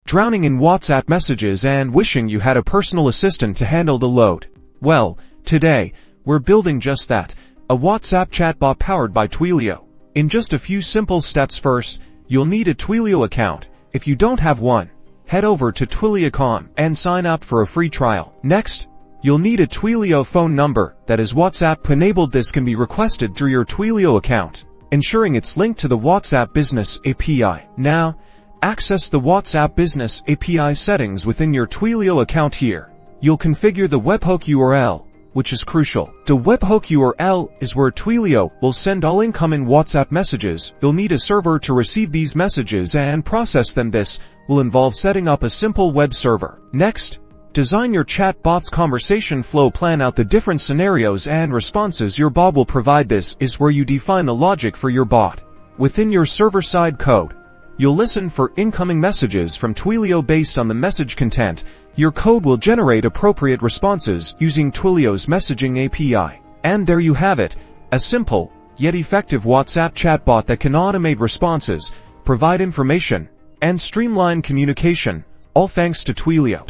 drowning in WhatsApp messages and wishing you had a personal assistant to handle the load? Well, today, we're building just that, a WhatsApp chatbot powered by Twilio. In just a few simple steps. First, you'll need a Twilio account. If you don't have one, head over to Twilio Account and sign up for a free trial. Next, you'll need a Twilio phone number that is WhatsApp enabled. This can be requested through your Twilio account, ensuring it's linked to the WhatsApp Business API. Now, access the WhatsApp Business API settings within your Twilio account. Here, you'll configure the Webhook URL, which is crucial. The Webhook URL is where Twilio will send all incoming WhatsApp messages. You'll need a server to receive these messages and process them. This will involve setting up a simple web server. Next, design your chatbot's conversation flow. Plan out the different scenarios and responses your bot will provide. This is where you define the logic for your bot. Within your server-side code, you'll listen for incoming messages from Twilio based on the message content. Your code will generate appropriate responses using Twilio's messaging API. And there you have it, a simple, yet effective WhatsApp chatbot that can automate responses, provide information, and streamline communication, all thanks to Twilio.